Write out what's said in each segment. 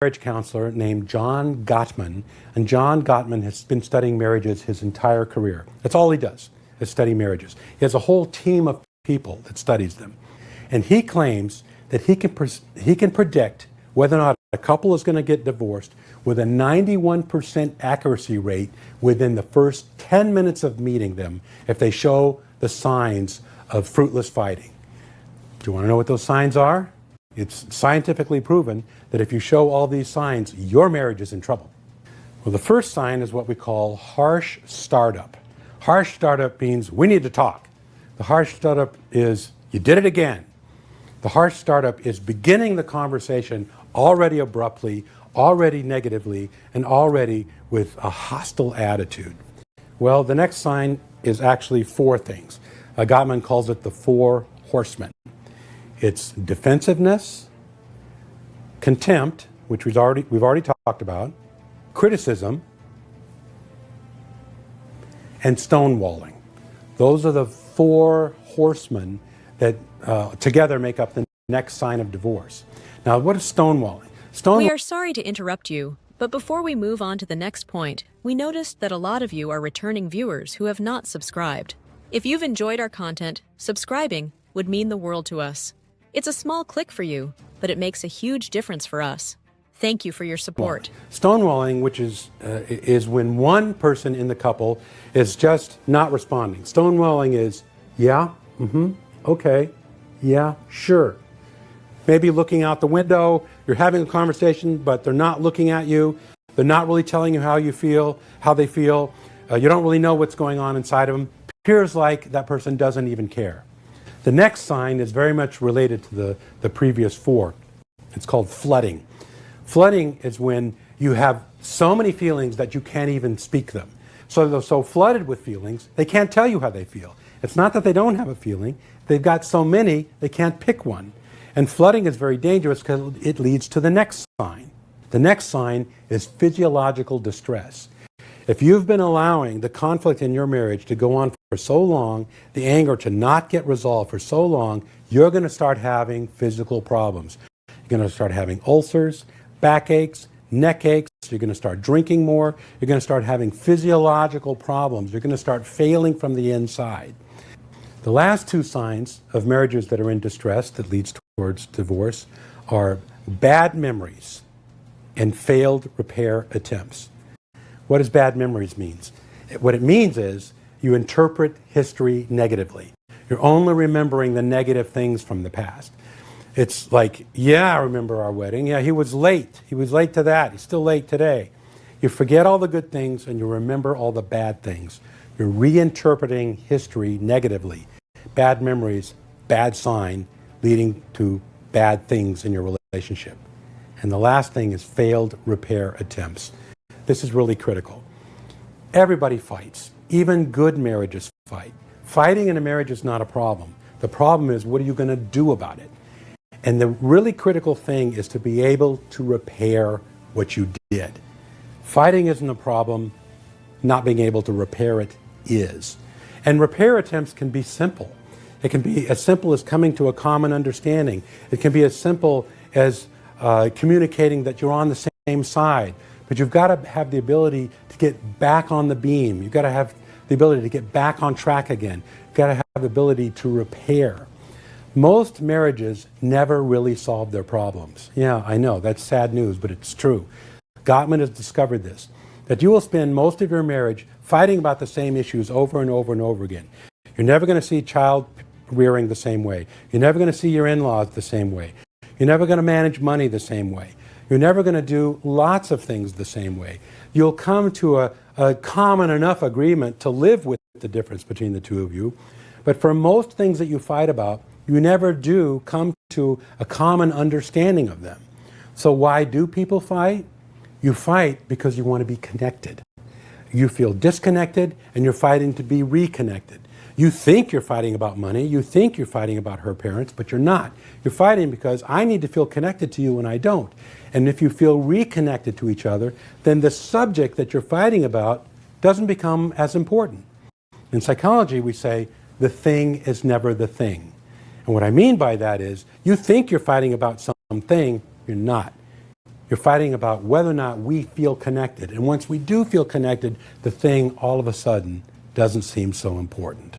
marriage counselor named John Gottman, and John Gottman has been studying marriages his entire career. That's all he does, is study marriages. He has a whole team of people that studies them. And he claims that he can predict whether or not a couple is going to get divorced with a 91% accuracy rate within the first 10 minutes of meeting them if they show the signs of fruitless fighting. Do you want to know what those signs are? It's scientifically proven that if you show all these signs, your marriage is in trouble. Well, the first sign is what we call harsh startup. Harsh startup means we need to talk. The harsh startup is you did it again. The harsh startup is beginning the conversation already abruptly, already negatively, and already with a hostile attitude. Well, the next sign is actually four things. Gottman calls it the four horsemen. It's defensiveness, contempt, which we've already talked about, criticism, and stonewalling. Those are the four horsemen that together make up the next sign of divorce. Now, what is stonewalling? We are sorry to interrupt you, but before we move on to the next point, we noticed that a lot of you are returning viewers who have not subscribed. If you've enjoyed our content, subscribing would mean the world to us. It's a small click for you, but it makes a huge difference for us. Thank you for your support. Stonewalling, which is when one person in the couple is just not responding. Stonewalling is, yeah, okay, yeah, sure. Maybe looking out the window, you're having a conversation, but they're not looking at you. They're not really telling you how they feel. You don't really know what's going on inside of them. It appears like that person doesn't even care. The next sign is very much related to the previous four. It's called flooding. Flooding is when you have so many feelings that you can't even speak them. So they're so flooded with feelings, they can't tell you how they feel. It's not that they don't have a feeling. They've got so many, they can't pick one. And flooding is very dangerous because it leads to the next sign. The next sign is physiological distress. If you've been allowing the conflict in your marriage to go on for so long, the anger to not get resolved for so long, you're going to start having physical problems. You're going to start having ulcers, backaches, neck aches. You're going to start drinking more. You're going to start having physiological problems. You're going to start failing from the inside. The last two signs of marriages that are in distress that leads towards divorce are bad memories and failed repair attempts. What does bad memories mean? What it means is you interpret history negatively. You're only remembering the negative things from the past. It's like, yeah, I remember our wedding. Yeah, he was late. He was late to that. He's still late today. You forget all the good things and you remember all the bad things. You're reinterpreting history negatively. Bad memories, bad sign, leading to bad things in your relationship. And the last thing is failed repair attempts. This is really critical. Everybody fights. Even good marriages fight. Fighting in a marriage is not a problem. The problem is, what are you going to do about it? And the really critical thing is to be able to repair what you did. Fighting isn't a problem. Not being able to repair it is. And repair attempts can be simple. It can be as simple as coming to a common understanding. It can be as simple as communicating that you're on the same side. But you've got to have the ability to get back on the beam. You've got to have the ability to get back on track again. You've got to have the ability to repair. Most marriages never really solve their problems. Yeah, I know, that's sad news, but it's true. Gottman has discovered this, that you will spend most of your marriage fighting about the same issues over and over and over again. You're never going to see child rearing the same way. You're never going to see your in-laws the same way. You're never going to manage money the same way. You're never going to do lots of things the same way. You'll come to a common enough agreement to live with the difference between the two of you. But for most things that you fight about, you never do come to a common understanding of them. So why do people fight? You fight because you want to be connected. You feel disconnected and you're fighting to be reconnected. You think you're fighting about money, you think you're fighting about her parents, but you're not. You're fighting because I need to feel connected to you and I don't. And if you feel reconnected to each other, then the subject that you're fighting about doesn't become as important. In psychology, we say the thing is never the thing. And what I mean by that is you think you're fighting about something, you're not. You're fighting about whether or not we feel connected. And once we do feel connected, the thing all of a sudden doesn't seem so important.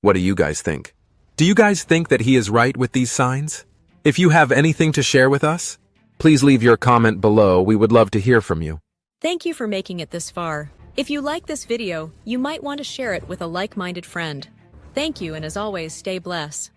What do you guys think? Do you guys think that he is right with these signs? If you have anything to share with us, please leave your comment below. We would love to hear from you. Thank you for making it this far. If you like this video, you might want to share it with a like-minded friend. Thank you, and as always, stay blessed.